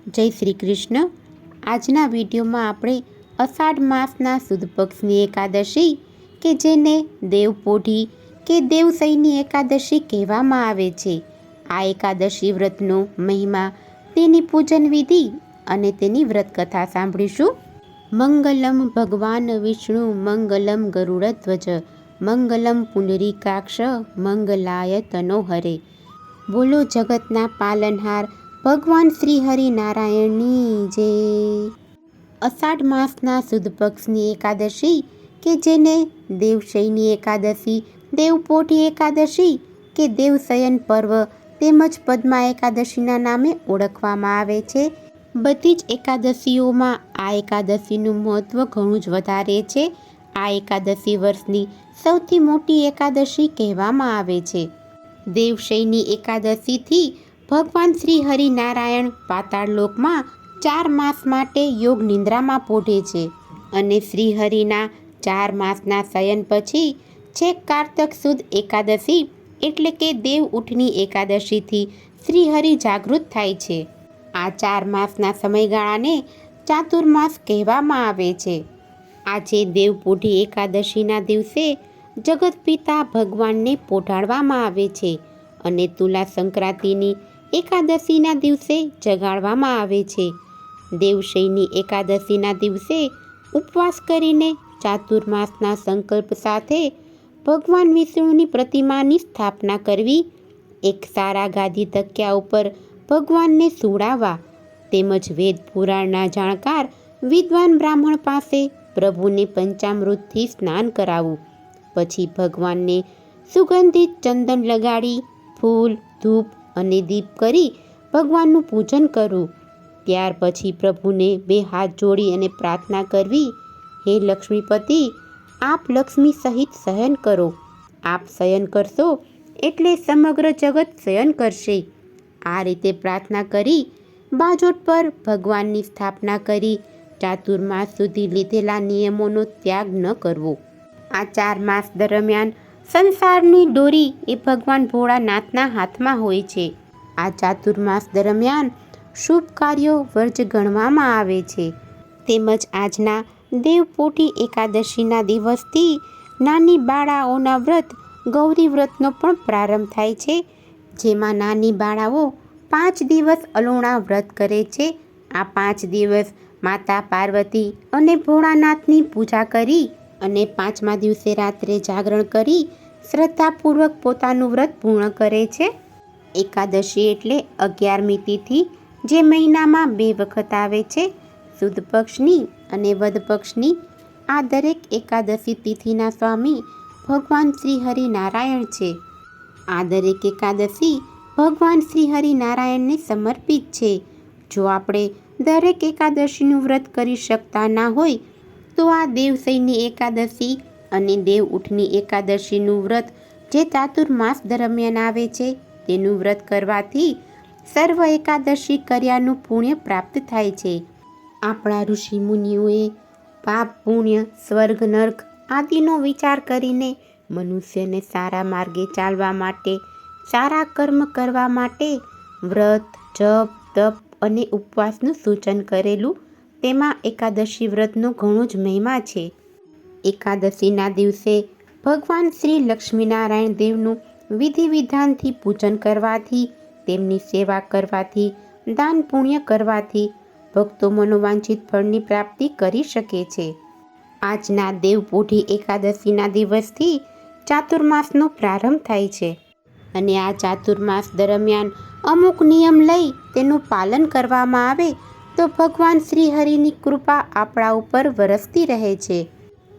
જય શ્રી કૃષ્ણ. આજના વિડીયોમાં આપણે અષાઢ માસના સુદ પક્ષની એકાદશી કે જેને દેવપોઢી કે દેવસઈની એકાદશી કહેવામાં આવે છે, આ એકાદશી વ્રતનો મહિમા, તેની પૂજન વિધિ અને તેની વ્રતકથા સાંભળીશું. મંગલમ ભગવાન વિષ્ણુ મંગલમ ગરુડધ્વજ મંગલમ પુંડરીકાક્ષ મંગલાય તનોહરે. બોલો જગતના પાલનહાર ભગવાન શ્રી હરિનારાયણની જય. અષાઢ માસના સુદ પક્ષની એકાદશી કે જેને દેવશયની એકાદશી, દેવપોઢી એકાદશી કે દેવશયન પર્વ તેમજ પદ્મા એકાદશીના નામે ઓળખવામાં આવે છે. બધી જ એકાદશીઓમાં આ એકાદશીનું મહત્ત્વ ઘણું જ વધારે છે. આ એકાદશી વર્ષની સૌથી મોટી એકાદશી કહેવામાં આવે છે. દેવશયની એકાદશીથી ભગવાન શ્રી હરિનારાયણ પાતાળલોકમાં 4 માસ માટે યોગ નિંદ્રામાં પોઢે છે અને શ્રીહરિના 4 માસના શયન પછી છેક કારતક સુદ એકાદશી એટલે કે દેવ ઉઠની એકાદશીથી શ્રીહરિ જાગૃત થાય છે. આ 4 માસના સમયગાળાને ચાતુર્માસ કહેવામાં આવે છે. આજે દેવપોઢી એકાદશીના દિવસે જગતપિતા ભગવાનને પોઢાડવામાં આવે છે અને તુલા સંક્રાંતિની એકાદશીના દિવસે જગાડવામાં આવે છે. દેવશયની એકાદશીના દિવસે ઉપવાસ કરીને ચાતુર્માસના સંકલ્પ સાથે ભગવાન વિષ્ણુની પ્રતિમાની સ્થાપના કરવી, એક સારા ગાદી તકિયા ઉપર ભગવાનને સુવડાવવા તેમજ વેદ પુરાણના જાણકાર વિદ્વાન બ્રાહ્મણ પાસે પ્રભુને પંચામૃતથી સ્નાન કરાવવું. પછી ભગવાનને સુગંધિત ચંદન લગાડી ફૂલ, ધૂપ અને દીપ કરી ભગવાનનું પૂજન કરવું. ત્યાર પછી પ્રભુને 2 હાથ જોડી અને પ્રાર્થના કરવી, હે લક્ષ્મીપતિ, આપ લક્ષ્મી સહિત શયન કરો. આપ શયન કરશો એટલે સમગ્ર જગત શયન કરશે. આ રીતે પ્રાર્થના કરી બાજોટ પર ભગવાનની સ્થાપના કરી ચાતુર્માસ સુધી લીધેલા નિયમોનો ત્યાગ ન કરવો. આ 4 માસ દરમિયાન સંસારની દોરી એ ભગવાન ભોળાનાથના હાથમાં હોય છે. આ ચાતુર્માસ દરમિયાન શુભ કાર્યો વર્જ ગણવામાં આવે છે. તેમજ આજના દેવપોઢી એકાદશીના દિવસથી નાની બાળાઓના વ્રત ગૌરી વ્રતનો પણ પ્રારંભ થાય છે, જેમાં નાની બાળાઓ 5 દિવસ અલોણા વ્રત કરે છે. આ 5 દિવસ માતા પાર્વતી અને ભોળાનાથની પૂજા કરી અને 5મા દિવસે રાત્રે જાગરણ કરી શ્રદ્ધાપૂર્વક પોતાનું વ્રત પૂર્ણ કરે છે. એકાદશી એટલે 11મી તિથિ, જે મહિનામાં 2 વખત આવે છે, સુદ પક્ષની અને વદ પક્ષની. આ દરેક એકાદશી તિથિના સ્વામી ભગવાન શ્રી હરિનારાયણ છે. આ દરેક એકાદશી ભગવાન શ્રી હરિનારાયણને સમર્પિત છે. જો આપણે દરેક એકાદશીનું વ્રત કરી શકતા ના હોય તો આ દેવશયની એકાદશી અને દેવ ઉઠની એકાદશીનું વ્રત જે ચાતુર્માસ દરમિયાન આવે છે તેનું વ્રત કરવાથી સર્વ એકાદશી કર્યાનું પુણ્ય પ્રાપ્ત થાય છે. આપણા ઋષિ મુનિઓએ પાપ, પુણ્ય, સ્વર્ગ, નર્ક આદિનો વિચાર કરીને મનુષ્યને સારા માર્ગે ચાલવા માટે, સારા કર્મ કરવા માટે વ્રત, જપ, તપ અને ઉપવાસનું સૂચન કરેલું. તેમાં એકાદશી વ્રતનો ઘણો જ મહિમા છે. એકાદશીના દિવસે ભગવાન શ્રી લક્ષ્મીનારાયણ દેવનું વિધિ વિધાનથી પૂજન કરવાથી, તેમની સેવા કરવાથી, દાન પુણ્ય કરવાથી ભક્તો મનોવાંછિત ફળની પ્રાપ્તિ કરી શકે છે. આજના દેવપોઢી એકાદશીના દિવસથી ચાતુર્માસનો પ્રારંભ થાય છે અને આ ચાતુર્માસ દરમિયાન અમુક નિયમ લઈ તેનું પાલન કરવામાં આવે તો ભગવાન શ્રી હરિની કૃપા આપણા ઉપર વરસતી રહે છે.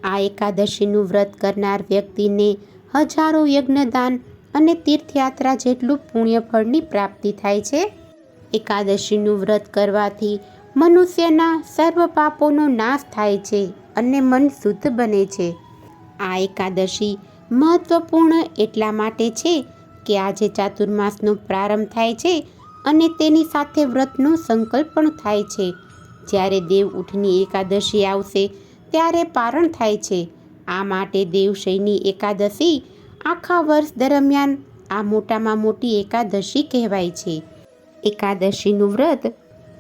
આ એકાદશીનું વ્રત કરનાર વ્યક્તિને હજારો યજ્ઞદાન અને તીર્થયાત્રા જેટલું પુણ્યફળની પ્રાપ્તિ થાય છે. એકાદશીનું વ્રત કરવાથી મનુષ્યના સર્વ પાપોનો નાશ થાય છે અને મન શુદ્ધ બને છે. આ એકાદશી મહત્વપૂર્ણ એટલા માટે છે કે આજે ચાતુર્માસનો પ્રારંભ થાય છે અને તેની સાથે વ્રતનો સંકલ્પ પણ થાય છે. જ્યારે દેવ ઉઠની એકાદશી આવશે ત્યારે પારણ થાય છે. આ માટે દેવશયની એકાદશી આખા વર્ષ દરમિયાન આ મોટામાં મોટી એકાદશી કહેવાય છે. એકાદશીનું વ્રત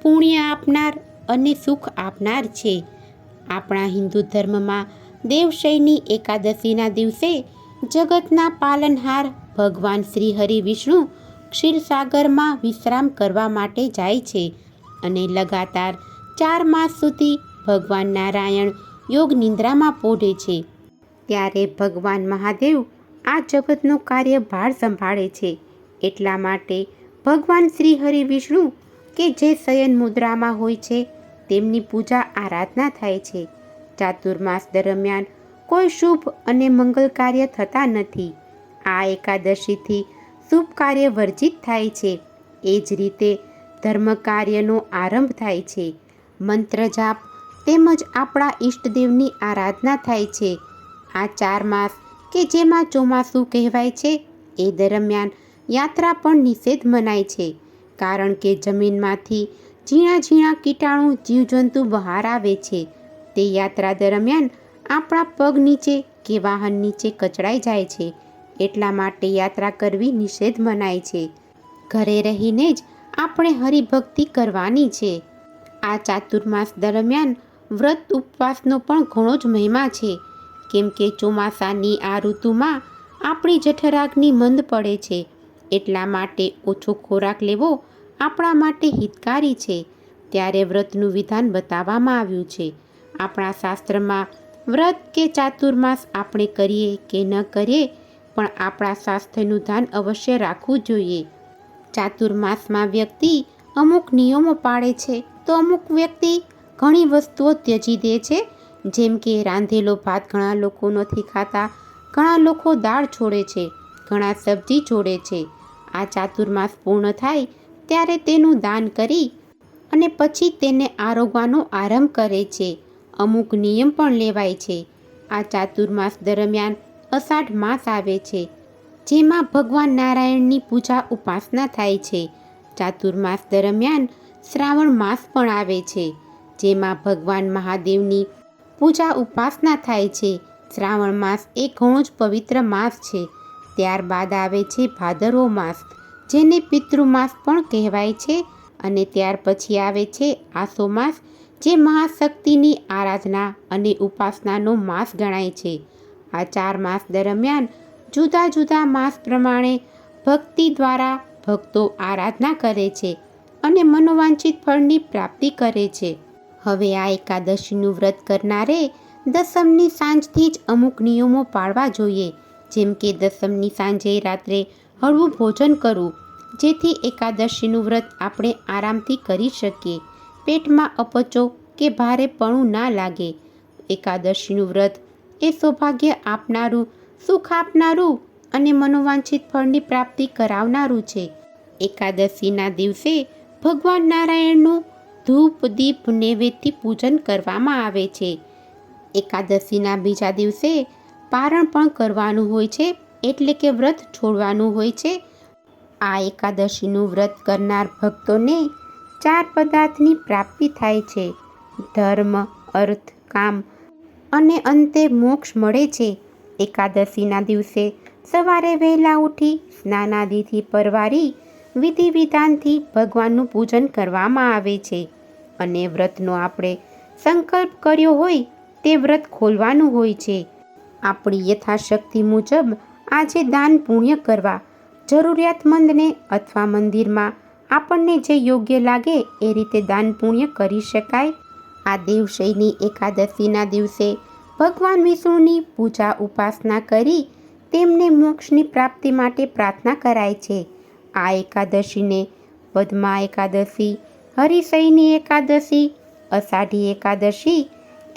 પુણ્ય આપનાર અને સુખ આપનાર છે. આપણા હિન્દુ ધર્મમાં દેવશયની એકાદશીના દિવસે જગતના પાલનહાર ભગવાન શ્રી હરિ વિષ્ણુ ક્ષીરસાગરમાં વિશ્રામ કરવા માટે જાય છે અને લગાતાર 4 માસ સુધી ભગવાન નારાયણ યોગ નિંદ્રામાં પોઢે છે. ત્યારે ભગવાન મહાદેવ આ જગતનો કાર્યભાર સંભાળે છે. એટલા માટે ભગવાન શ્રી હરિ વિષ્ણુ કે જે શયન મુદ્રામાં હોય છે તેમની પૂજા આરાધના થાય છે. ચાતુર્માસ દરમિયાન કોઈ શુભ અને મંગલ કાર્ય થતા નથી. આ એકાદશીથી શુભ કાર્ય વર્જિત થાય છે. એ જ રીતે ધર્મ કાર્યનો આરંભ થાય છે. મંત્ર જાપ તેમજ આપણા ઈષ્ટદેવની આરાધના થાય છે. આ 4 માસ કે જેમાં ચોમાસું કહેવાય છે એ દરમિયાન યાત્રા પણ નિષેધ મનાય છે. કારણ કે જમીનમાંથી ઝીણા ઝીણા કીટાણુ જીવજંતુ બહાર આવે છે. તે યાત્રા દરમિયાન આપણા પગ નીચે કે વાહન નીચે કચડાઈ જાય છે. એટલા માટે યાત્રા કરવી નિષેધ મનાય છે. ઘરે રહીને જ આપણે હરિભક્તિ કરવાની છે. આ ચાતુર્માસ દરમિયાન વ્રત ઉપવાસનો પણ ઘણો જ મહિમા છે. કેમ કે ચોમાસાની આ ઋતુમાં આપણી જઠરાગ્નિ મંદ પડે છે. એટલા માટે ઓછો ખોરાક લેવો આપણા માટે હિતકારી છે. ત્યારે વ્રતનું વિધાન બતાવવામાં આવ્યું છે. આપણા શાસ્ત્રમાં વ્રત કે ચાતુર્માસ આપણે કરીએ કે ન કરીએ પણ આપણા સ્વાસ્થ્યનું ધ્યાન અવશ્ય રાખવું જોઈએ. ચાતુર્માસમાં વ્યક્તિ અમુક નિયમો પાળે છે તો અમુક વ્યક્તિ ઘણી વસ્તુઓ ત્યજી દે છે. જેમ કે રાંધેલો ભાત ઘણા લોકો નથી ખાતા, ઘણા લોકો દાળ છોડે છે, ઘણા સબ્જી છોડે છે. આ ચાતુર્માસ પૂર્ણ થાય ત્યારે તેનું દાન કરી અને પછી તેને આરોગવાનો આરંભ કરે છે. અમુક નિયમ પણ લેવાય છે. આ ચાતુર્માસ દરમિયાન અષાઢ માસ આવે છે જેમાં ભગવાન નારાયણની પૂજા ઉપાસના થાય છે. ચાતુર્માસ દરમિયાન શ્રાવણ માસ પણ આવે છે જેમાં ભગવાન મહાદેવની પૂજા ઉપાસના થાય છે. શ્રાવણ માસ એ ઘણો જ પવિત્ર માસ છે. ત્યારબાદ આવે છે ભાદરવો માસ જેને પિતૃમાસ પણ કહેવાય છે અને ત્યાર પછી આવે છે આસો માસ જે મહાશક્તિની આરાધના અને ઉપાસનાનો માસ ગણાય છે. આ 4 માસ દરમિયાન જુદા જુદા માસ પ્રમાણે ભક્તિ દ્વારા ભક્તો આરાધના કરે છે અને મનોવાંછિત ફળની પ્રાપ્તિ કરે છે. હવે આ એકાદશીનું વ્રત કરનારે દસમની સાંજથી જ અમુક નિયમો પાળવા જોઈએ. જેમ કે દસમની સાંજે રાત્રે હળવું ભોજન કરવું જેથી એકાદશીનું વ્રત આપણે આરામથી કરી શકીએ. પેટમાં અપચો કે ભારેપણું ના લાગે. એકાદશીનું વ્રત એ સૌભાગ્ય આપનારું, સુખ આપનારું અને મનોવાંછિત ફળની પ્રાપ્તિ કરાવનારું છે. એકાદશીના દિવસે ભગવાન નારાયણનું ધૂપ દીપ નૈવેદ્યથી પૂજન કરવામાં આવે છે. એકાદશીના બીજા દિવસે પારણ પણ કરવાનું હોય છે એટલે કે વ્રત છોડવાનું હોય છે. આ એકાદશીનું વ્રત કરનાર ભક્તોને 4 પદાર્થની પ્રાપ્તિ થાય છે. ધર્મ, અર્થ, કામ અને અંતે મોક્ષ મળે છે. એકાદશીના દિવસે સવારે વહેલા ઉઠી સ્નાનાદિથી પરવારી વિધિ વિધાનથી ભગવાનનું પૂજન કરવામાં આવે છે અને વ્રતનો આપણે સંકલ્પ કર્યો હોય તે વ્રત ખોલવાનું હોય છે. આપણી યથાશક્તિ મુજબ આજે દાન પુણ્ય કરવા, જરૂરિયાતમંદને અથવા મંદિરમાં આપણને જે યોગ્ય લાગે એ રીતે દાન પુણ્ય કરી શકાય. આ દેવશયની એકાદશીના દિવસે ભગવાન વિષ્ણુની પૂજા ઉપાસના કરી તેમને મોક્ષની પ્રાપ્તિ માટે પ્રાર્થના કરાય છે. આ એકાદશીને પદ્મા એકાદશી, હરિશયની એકાદશી, અષાઢી એકાદશી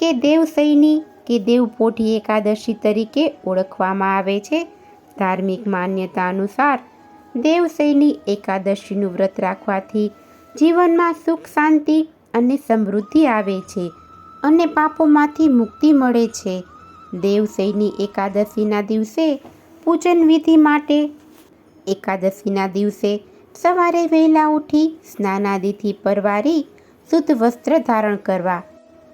કે દેવશયની કે દેવપોઢી એકાદશી તરીકે ઓળખવામાં આવે છે. ધાર્મિક માન્યતા અનુસાર દેવશયની એકાદશીનું વ્રત રાખવાથી જીવનમાં સુખ શાંતિ અને સમૃદ્ધિ આવે છે અને પાપોમાંથી મુક્તિ મળે છે. દેવશયની એકાદશીના દિવસે પૂજન વિધિ માટે એકાદશીના દિવસે સવારે વહેલા ઉઠી સ્નાનાદિથી પરવારી શુદ્ધ વસ્ત્ર ધારણ કરવા,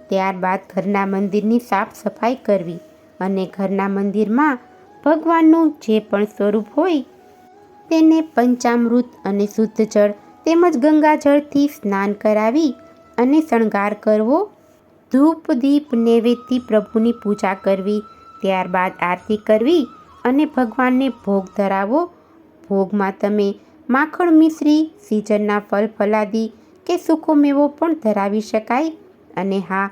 ત્યારબાદ ઘરના મંદિરની સાફ સફાઈ કરવી અને ઘરના મંદિરમાં ભગવાનનું જે પણ સ્વરૂપ હોય તેને પંચામૃત અને શુદ્ધ જળ તેમજ ગંગાજળથી સ્નાન કરાવી અને શણગાર કરવો, ધૂપ દીપ નૈવેદ્યથી પ્રભુની પૂજા કરવી, ત્યારબાદ આરતી કરવી અને ભગવાનને ભોગ ધરાવો. ભોગમાં તમે માખણ મિશ્રી, સિઝનના ફળ ફલાદી કે સૂકો મેવો પણ ધરાવી શકાય. અને હા,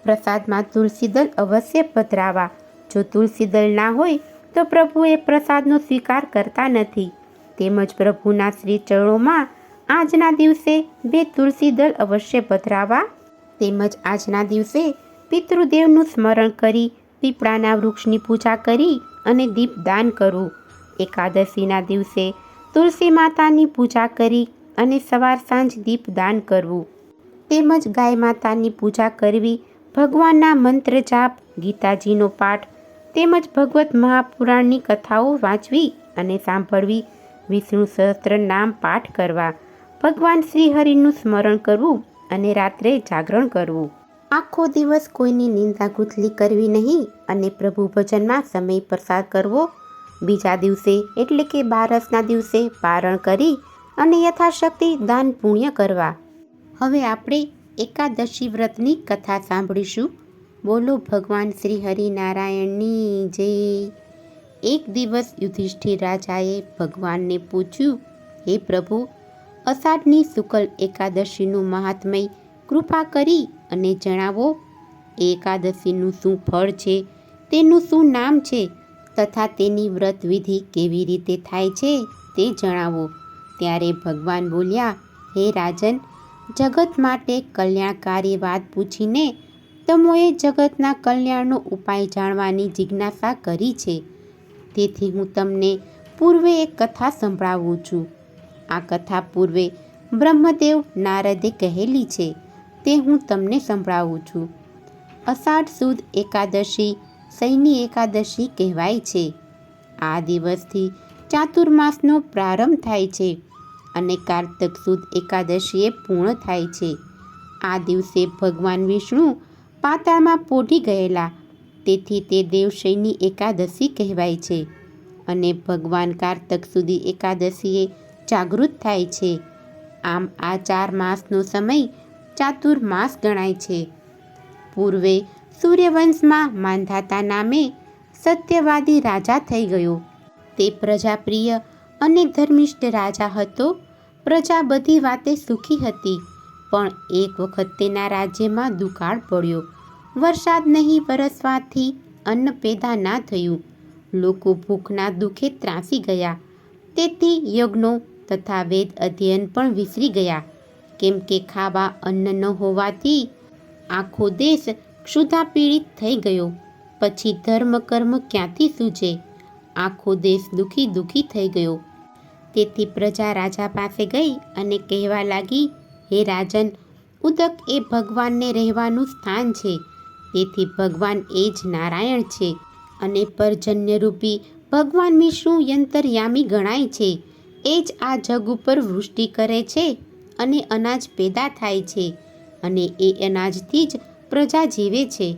પ્રસાદમાં તુલસી દળ અવશ્ય પધરાવા. જો તુલસી દળ ના હોય તો પ્રભુ એ પ્રસાદનો સ્વીકાર કરતા નથી. તેમજ પ્રભુના શ્રી ચરણોમાં આજના દિવસે 2 તુલસી દળ અવશ્ય પધરાવા. તેમજ આજના દિવસે પિતૃદેવનું સ્મરણ કરી પીપળાના વૃક્ષની પૂજા કરી અને દીપદાન કરવું. એકાદશીના દિવસે તુલસી માતાની પૂજા કરી અને સવાર સાંજ દીપદાન કરવું. તેમજ ગાય માતાની પૂજા કરવી, ભગવાનના મંત્ર જાપ, ગીતાજીનો પાઠ તેમજ ભગવદ્ મહાપુરાણની કથાઓ વાંચવી અને સાંભળવી, વિષ્ણુ સહસ્ત્ર નામ પાઠ કરવા, ભગવાન શ્રીહરિનું સ્મરણ કરવું અને રાત્રે જાગરણ કરવું. આખો દિવસ કોઈની નિંદા ગુથલી કરવી નહીં અને પ્રભુ ભજનમાં સમય પસાર કરવો. બીજા દિવસે એટલે કે બારસના દિવસે પારણ કરી અને યથાશક્તિ દાન પુણ્ય કરવા. હવે આપણે એકાદશી વ્રતની કથા સાંભળીશું. બોલો ભગવાન શ્રી હરિનારાયણની જય. એક દિવસ યુધિષ્ઠિર રાજાએ ભગવાનને પૂછ્યું, હે પ્રભુ, અષાઢની શુક્લ એકાદશીનું મહાત્મય કૃપા કરી અને જણાવો. એકાદશીનું શું ફળ છે, તેનું શું નામ છે તથા તેની વ્રત વિધિ કેવી રીતે થાય છે તે જણાવો. ત્યારે ભગવાન બોલ્યા, હે રાજન, જગત માટે કલ્યાણકારી વાત પૂછીને તમોએ જગતના કલ્યાણનો ઉપાય જાણવાની જિજ્ઞાસા કરી છે. તેથી હું તમને પૂર્વે એક કથા સંભળાવું છું. આ કથા પૂર્વે બ્રહ્મદેવ નારદે કહેલી છે, તે હું તમને સંભળાવું છું. અષાઢ સુદ એકાદશી શયની એકાદશી કહેવાય છે. આ દિવસથી ચાતુર્માસનો પ્રારંભ થાય છે અને કારતક સુદ એકાદશીએ પૂર્ણ થાય છે. આ દિવસે ભગવાન વિષ્ણુ પાતાળમાં પોઢી ગયેલા, તેથી તે દેવશયની એકાદશી કહેવાય છે. અને ભગવાન કારતક સુધી એકાદશીએ જાગૃત થાય છે. આમ આ 4 માસનો સમય ચાતુર્માસ ગણાય છે. પૂર્વે સૂર્યવંશમાં માંધાતા નામે સત્યવાદી રાજા થઈ ગયો. તે પ્રજાપ્રિય અને ધર્મિષ્ઠ રાજા હતો. પ્રજા બધી વાતે સુખી હતી. પણ એક વખત તેના રાજ્યમાં દુકાળ પડ્યો. વરસાદ નહીં વરસવાથી અન્ન પેદા ના થયું. લોકો ભૂખના દુઃખે ત્રાસી ગયા. તેથી યજ્ઞો તથા વેદ અધ્યયન પણ વિસરી ગયા. કેમ કે ખાવા અન્ન ન હોવાથી આખો દેશ ક્ષુધા-પીડિત થઈ ગયો. પછી ધર્મ કર્મ ક્યાંથી સૂજે? આખો દેશ દુઃખી થઈ ગયો. તેથી પ્રજા રાજા પાસે ગઈ અને કહેવા લાગી, હે રાજન, ઉદક એ ભગવાનને રહેવાનું સ્થાન છે. તેથી ભગવાન એ જ નારાયણ છે અને પર્જન્યરૂપી ભગવાન વિષ્ણુ યંતરયામી ગણાય છે. એ જ આ જગ ઉપર વૃષ્ટિ કરે છે અને અનાજ પેદા થાય છે અને એ અનાજથી જ પ્રજા જીવે છે.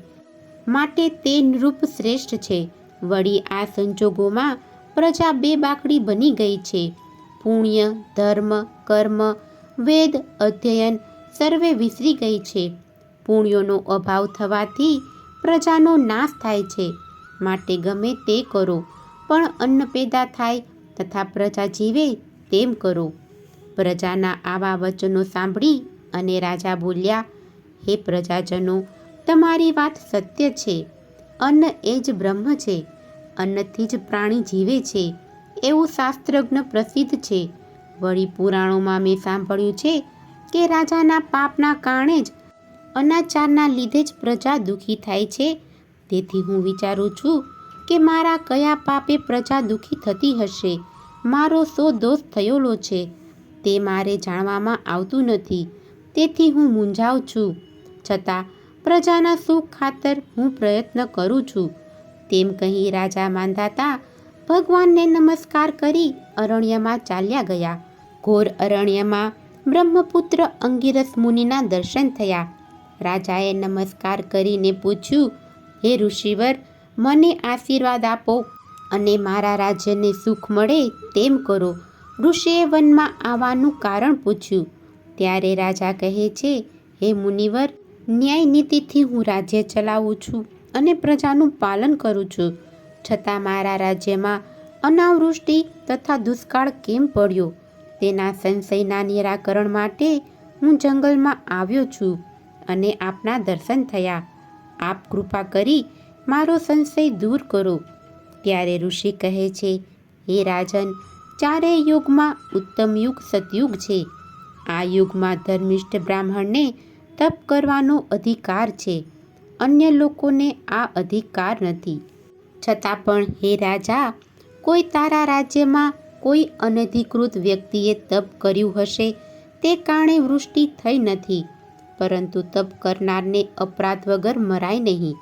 માટે તે નૃપ શ્રેષ્ઠ છે. વળી આ સંજોગોમાં પ્રજા બેબાકડી બની ગઈ છે. પુણ્ય, ધર્મ, કર્મ, વેદ, અધ્યયન સર્વે વિસરી ગઈ છે. પુણ્યોનો અભાવ થવાથી પ્રજાનો નાશ થાય છે. માટે ગમે તે કરો, પણ અન્ન પેદા થાય તથા પ્રજા જીવે તેમ કરો. પ્રજાના આવા વચનો સાંભળી અને રાજા બોલ્યા, હે પ્રજાજનો, તમારી વાત સત્ય છે. અન્ન એ જ બ્રહ્મ છે. અન્નથી જ પ્રાણી જીવે છે, એવું શાસ્ત્રજ્ઞ પ્રસિદ્ધ છે. વળી પુરાણોમાં મેં સાંભળ્યું છે કે રાજાના પાપના કારણે જ અનાચારના લીધે જ પ્રજા દુઃખી થાય છે. તેથી હું વિચારું છું કે મારા કયા પાપે પ્રજા દુઃખી થતી હશે. મારો શો દોષ થયેલો છે તે મારે જાણવામાં આવતું નથી. તેથી હું મૂંઝાઉં છું. છતાં પ્રજાના સુખ ખાતર હું પ્રયત્ન કરું છું. તેમ કહી રાજા માંધાતા ભગવાનને નમસ્કાર કરી અરણ્યમાં ચાલ્યા ગયા. ઘોર અરણ્યમાં બ્રહ્મપુત્ર અંગિરસ મુનિના દર્શન થયા. રાજાએ નમસ્કાર કરીને પૂછ્યું, હે ઋષિવર, મને આશીર્વાદ આપો અને મારા રાજ્યને સુખ મળે તેમ કરો. ઋષિએ વનમાં આવવાનું કારણ પૂછ્યું. ત્યારે રાજા કહે છે, હે મુનિવર, ન્યાય નીતિથી હું રાજ્ય ચલાવું છું અને પ્રજાનું પાલન કરું છું. છતાં મારા રાજ્યમાં અનાવૃષ્ટિ તથા દુષ્કાળ કેમ પડ્યો તેના સંશયના નિરાકરણ માટે હું જંગલમાં આવ્યો છું અને આપના દર્શન થયા. આપ કૃપા કરી મારો સંશય દૂર કરો. ત્યારે ઋષિ કહે છે, હે રાજન, ચારેય યુગમાં ઉત્તમ યુગ સતયુગ છે. આ યુગમાં ધર્મિષ્ઠ બ્રાહ્મણને તપ કરવાનો અધિકાર છે. અન્ય લોકોને આ અધિકાર નથી. છતાં પણ હે રાજા, કોઈ તારા રાજ્યમાં કોઈ અનધિકૃત વ્યક્તિએ તપ કર્યું હશે તે કારણે વૃષ્ટિ થઈ નથી. પરંતુ તપ કરનારને અપરાધ વગર મરાય નહીં.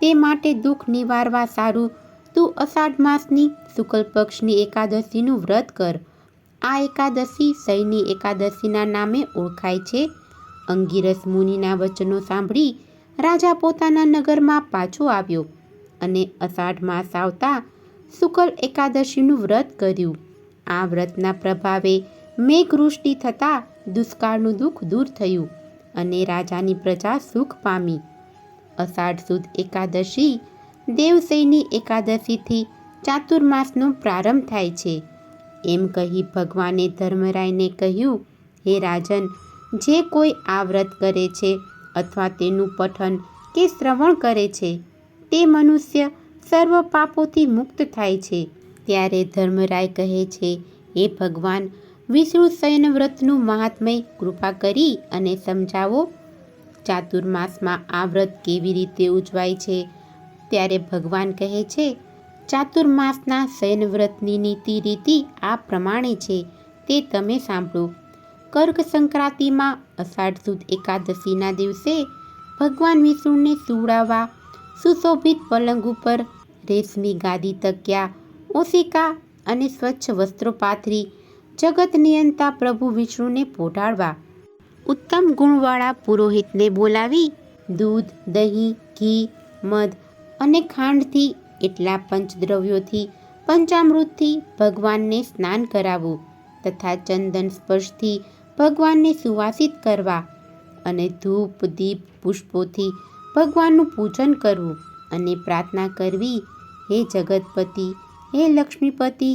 તે માટે દુઃખ નિવારવા સારું તું અષાઢ માસની શુક્લ પક્ષની એકાદશીનું વ્રત કર. આ એકાદશી શયની એકાદશીના નામે ઓળખાય છે. અંગિરસ મુનિના વચનો સાંભળી રાજા પોતાના નગરમાં પાછો આવ્યો અને અષાઢ માસ આવતા શુક્લ એકાદશીનું વ્રત કર્યું. આ વ્રતના પ્રભાવે મેઘવૃષ્ટિ થતાં દુષ્કાળનું દુઃખ દૂર થયું અને રાજાની પ્રજા સુખ પામી. અષાઢ સુદ એકાદશી દેવશયની એકાદશીથી ચાતુર્માસનો પ્રારંભ થાય છે. એમ કહી ભગવાને ધર્મરાયને કહ્યું, હે રાજન, જે કોઈ આ વ્રત કરે છે અથવા તેનું પઠન કે શ્રવણ કરે છે તે મનુષ્ય સર્વ પાપોથી મુક્ત થાય છે. ત્યારે ધર્મરાય કહે છે, હે ભગવાન, વિષ્ણુ શયન વ્રતનું મહાત્મ્ય કૃપા કરી અને સમજાવો. ચાતુર્માસમાં આ વ્રત કેવી રીતે ઉજવાય છે? ત્યારે ભગવાન કહે છે, ચાતુર્માસના શયન વ્રતની નીતિ રીતિ આ પ્રમાણે છે, તે તમે સાંભળો. કર્ક સંક્રાંતિમાં અષાઢ સુદ એકાદશીના દિવસે ભગવાન વિષ્ણુને સુવડાવવા સુશોભિત પલંગ ઉપર રેશમી ગાદી, તકિયા, ઓશિકા અને સ્વચ્છ વસ્ત્રો પાથરી જગત નિયંતા પ્રભુ વિષ્ણુને પોઢાડવા ઉત્તમ ગુણવાળા પુરોહિતને બોલાવી દૂધ, દહીં, ઘી, મધ અને ખાંડથી એટલા પંચદ્રવ્યોથી પંચામૃતથી ભગવાનને સ્નાન કરાવવું તથા ચંદન સ્પર્શથી ભગવાનને સુવાસિત કરવા અને ધૂપ, દીપ, પુષ્પોથી ભગવાનનું પૂજન કરવું અને પ્રાર્થના કરવી, હે જગતપતિ, હે લક્ષ્મીપતિ,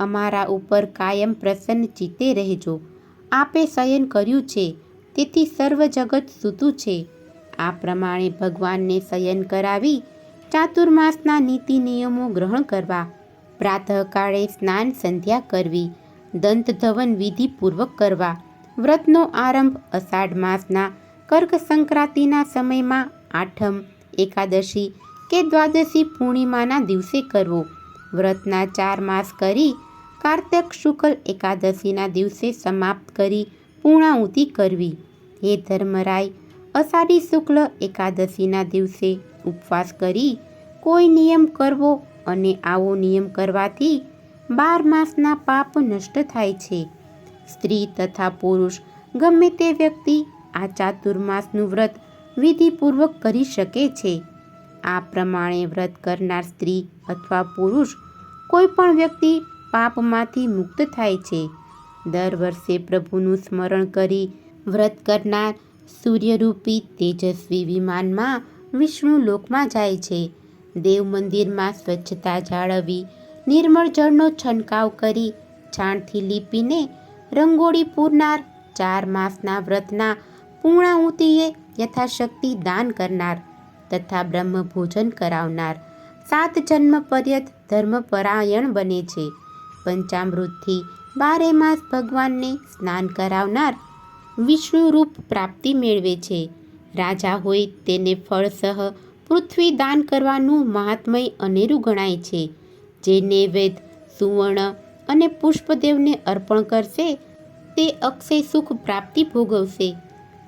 અમારા ઉપર કાયમ પ્રસન્ન ચિત્તે રહેજો. આપે શયન કર્યું છે તેથી સર્વ જગત સૂતું છે. આ પ્રમાણે ભગવાનને શયન કરાવી ચાતુર્માસના નીતિ નિયમો ગ્રહણ કરવા, પ્રાતઃકાળે સ્નાન સંધ્યા કરવી, દંતધવન વિધિપૂર્વક કરવા. વ્રતનો આરંભ અષાઢ માસના કર્ક સંક્રાંતિના સમયમાં આઠમ, એકાદશી કે દ્વાદશી પૂર્ણિમાના દિવસે કરવો. વ્રતના 4 માસ કરી કાર્તક શુક્લ એકાદશીના દિવસે સમાપ્ત કરી પૂર્ણાહુતિ કરવી. હે ધર્મરાય, અષાઢી શુક્લ એકાદશીના દિવસે ઉપવાસ કરી કોઈ નિયમ કરવો અને આવો નિયમ કરવાથી 12 માસના પાપ નષ્ટ થાય છે. સ્ત્રી તથા પુરુષ ગમે તે વ્યક્તિ આ ચાતુર્માસનું વ્રત વિધિપૂર્વક કરી શકે છે. આ પ્રમાણે વ્રત કરનાર સ્ત્રી અથવા પુરુષ કોઈ પણ વ્યક્તિ પાપમાંથી મુક્ત થાય છે. દર વર્ષે પ્રભુનું સ્મરણ કરી વ્રત કરનાર સૂર્યરૂપી તેજસ્વી વિમાનમાં વિષ્ણુ લોકમાં જાય છે. દેવ મંદિરમાં સ્વચ્છતા જાળવી, નિર્મળ જળનો છંટકાવ કરી, છાણથી લીપીને રંગોળી પૂરનાર, 4 માસના વ્રતના પૂર્ણાહુતિએ યથાશક્તિ દાન કરનાર તથા બ્રહ્મભોજન કરાવનાર 7 જન્મ પર્યંત ધર્મપરાયણ બને છે. પંચામૃતથી 12 માસ ભગવાનને સ્નાન કરાવનાર વિષ્ણુરૂપ પ્રાપ્તિ મેળવે છે. રાજા હોય તેને ફળસહ પૃથ્વી દાન કરવાનું મહાત્મય અનેરું ગણાય છે. જે નૈવેદ્ય સુવર્ણ અને પુષ્પદેવને અર્પણ કરશે તે અક્ષય સુખ પ્રાપ્તિ ભોગવશે.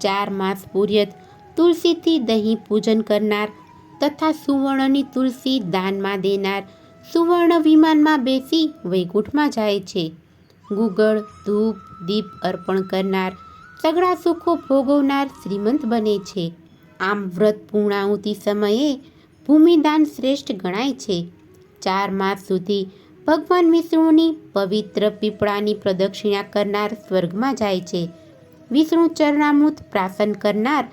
4 માસ પૂર્યત તુલસીથી દહીં પૂજન કરનાર તથા સુવર્ણની તુલસી દાનમાં દેનાર સુવર્ણ વિમાનમાં બેસી વૈકુંઠમાં જાય છે. ગુગળ, ધૂપ, દીપ અર્પણ કરનાર સઘળા સુખો ભોગવનાર શ્રીમંત બને છે. આમ વ્રત પૂર્ણાહુતિ સમયે ભૂમિદાન શ્રેષ્ઠ ગણાય છે. 4 માસ સુધી ભગવાન વિષ્ણુની પવિત્ર પીપળાની પ્રદક્ષિણા કરનાર સ્વર્ગમાં જાય છે. વિષ્ણુ ચરણામૃત પ્રાશન કરનાર,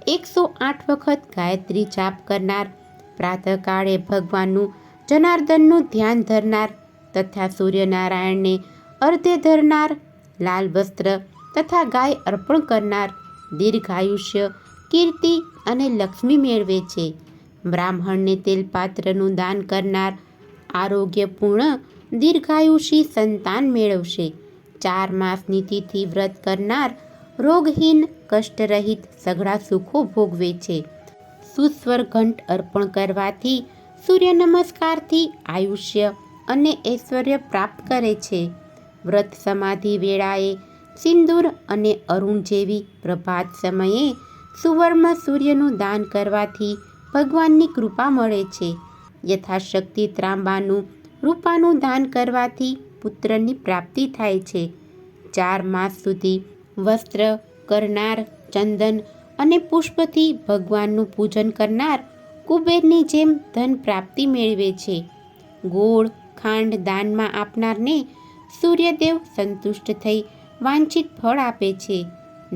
108 વખત ગાયત્રી જાપ કરનાર, પ્રાતઃકાળે ભગવાનનું જનાર્દનનું ધ્યાન ધરનાર તથા સૂર્યનારાયણને અર્ધ્ય ધરનાર, લાલ વસ્ત્ર તથા ગાય અર્પણ કરનાર દીર્ઘાયુષ્ય, કીર્તિ અને લક્ષ્મી મેળવે છે. બ્રાહ્મણને તેલપાત્રનું દાન કરનાર આરોગ્યપૂર્ણ દીર્ઘાયુષી સંતાન મેળવશે. 4 માસની તિથિ વ્રત કરનાર રોગહીન, કષ્ટરહિત સઘળા સુખો ભોગવે છે. સુસ્વર ઘંટ અર્પણ કરવાથી, સૂર્ય નમસ્કારથી આયુષ્ય અને ઐશ્વર્ય પ્રાપ્ત કરે છે. વ્રત સમાધિ વેળાએ સિંદૂર અને અરુણ જેવી પ્રભાત સમયે સુવર્ણ સૂર્યનું દાન કરવાથી ભગવાનની કૃપા મળે છે. યથાશક્તિ ત્રાંબાનું, રૂપાનું દાન કરવાથી પુત્રની પ્રાપ્તિ થાય છે. 4 માસ સુધી વસ્ત્ર કરનાર, ચંદન અને પુષ્પથી ભગવાનનું પૂજન કરનાર કુબેરની જેમ ધન પ્રાપ્તિ મેળવે છે. ગોળ, ખાંડ દાનમાં આપનારને સૂર્યદેવ સંતુષ્ટ થઈ વાંછિત ફળ આપે છે.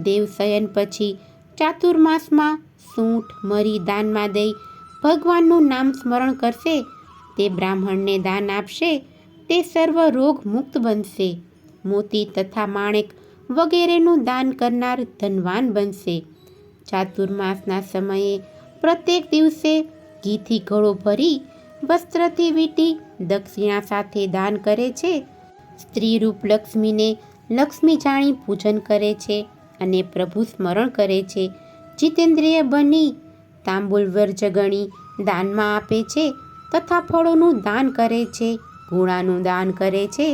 દેવશયન પછી ચાતુર્માસમાં સૂંઠ, મરી દાનમાં દઈ ભગવાનનું નામ સ્મરણ કરશે, તે બ્રાહ્મણને દાન આપશે, તે સર્વ રોગ મુક્ત બનશે. મોતી તથા માણેક વગેરેનું દાન કરનાર ધનવાન બનશે. ચાતુર્માસના સમયે પ્રત્યેક દિવસે ઘીથી ઘડો ભરી વસ્ત્રથી વીંટી દક્ષિણા સાથે દાન કરે છે. સ્ત્રીરૂપ લક્ષ્મીને લક્ષ્મી જાણી પૂજન કરે છે અને પ્રભુ સ્મરણ કરે છે. જીતેન્દ્રિય બની તાંબુલ વર્જ ગણી દાનમાં આપે છે તથા ફળોનું દાન કરે છે, ગુણાનું દાન કરે છે,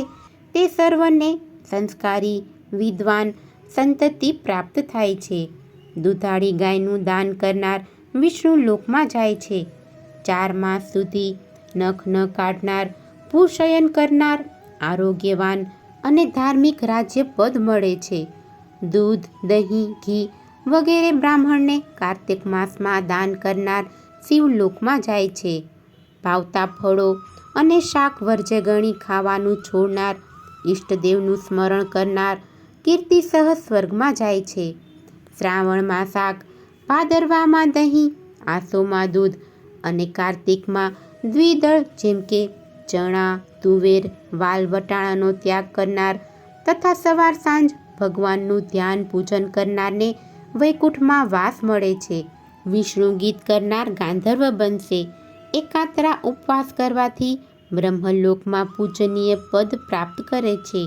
તે સર્વને સંસ્કારી વિદ્વાન સંતતિ પ્રાપ્ત થાય છે. દુધાળી ગાયનું દાન કરનાર વિષ્ણુ લોકમાં જાય છે. 4 માસ સુધી નખ ન કાઢનાર, ભૂશયન કરનાર આરોગ્યવાન અને ધાર્મિક રાજ્ય પદ મળે છે. દૂધ, દહીં, ઘી વગેરે બ્રાહ્મણને કાર્તિક માસમાં દાન કરનાર શિવલોકમાં જાય છે. ભાવતા ફળો અને શાક વર્જ્ય ગણી ખાવાનું છોડનાર, ઈષ્ટદેવનું સ્મરણ કરનાર કીર્તિસહ સ્વર્ગમાં જાય છે. શ્રાવણમાં શાક, ભાદરવામાં દહીં, આસોમાં દૂધ અને કાર્તિકમાં દ્વિદળ જેમ કે ચણા, તુવેર, વાલ, વટાણાનો ત્યાગ કરનાર તથા સવાર સાંજ ભગવાનનું ધ્યાન પૂજન કરનારને વૈકુંઠમાં વાસ મળે છે. વિષ્ણુ ગીત કરનાર ગાંધર્વ બનશે. એકાંતરા ઉપવાસ કરવાથી બ્રહ્મલોકમાં પૂજનીય પદ પ્રાપ્ત કરે છે.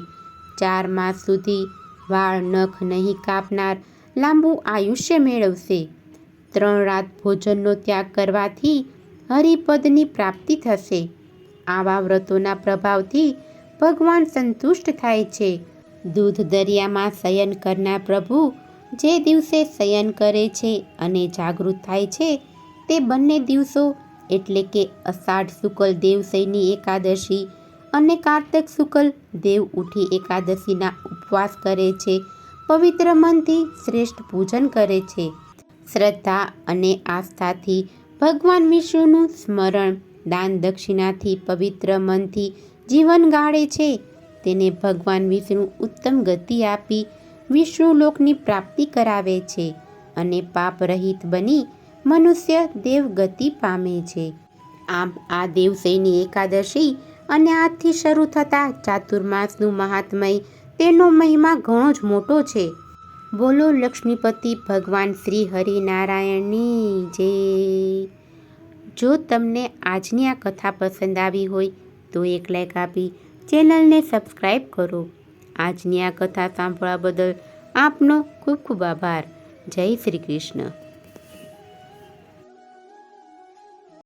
4 માસ સુધી વાળ નખ નહીં કાપનાર લાંબુ આયુષ્ય મેળવશે. 3 રાત ભોજનનો ત્યાગ કરવાથી હરિપદની પ્રાપ્તિ થશે. આવા વ્રતોના પ્રભાવથી ભગવાન સંતુષ્ટ થાય છે. દૂધ દરિયામાં શયન કરનાર પ્રભુ જે દિવસે શયન કરે છે અને જાગૃત થાય છે, તે બંને દિવસો એટલે કે અષાઢ શુક્લ દેવશયની એકાદશી અને કારતક શુક્લ દેવ ઉઠી એકાદશીના ઉપવાસ કરે છે. પવિત્ર મનથી શ્રેષ્ઠ પૂજન કરે છે. શ્રદ્ધા અને આસ્થાથી ભગવાન વિષ્ણુનું સ્મરણ, દાન દક્ષિણાથી પવિત્ર મનથી જીવન ગાળે છે, તેને ભગવાન વિષ્ણુ ઉત્તમ ગતિ આપી વિષ્ણુલોકની પ્રાપ્તિ કરાવે છે અને પાપ રહિત બની મનુષ્ય દેવગતિ પામે છે. આમ આ દેવશયની એકાદશી અને આજથી શરૂ થતા ચાતુર્માસનું મહાત્મય, તેનો મહિમા ઘણો જ મોટો છે. બોલો લક્ષ્મીપતિ ભગવાન શ્રી હરિનારાયણની જય. જો તમને આજની આ કથા પસંદ આવી હોય તો એક લાઈક આપી ચેનલને સબસ્ક્રાઈબ કરો. આજની આ કથા સાંભળવા બદલ આપનો ખૂબ ખૂબ આભાર. જય શ્રી કૃષ્ણ.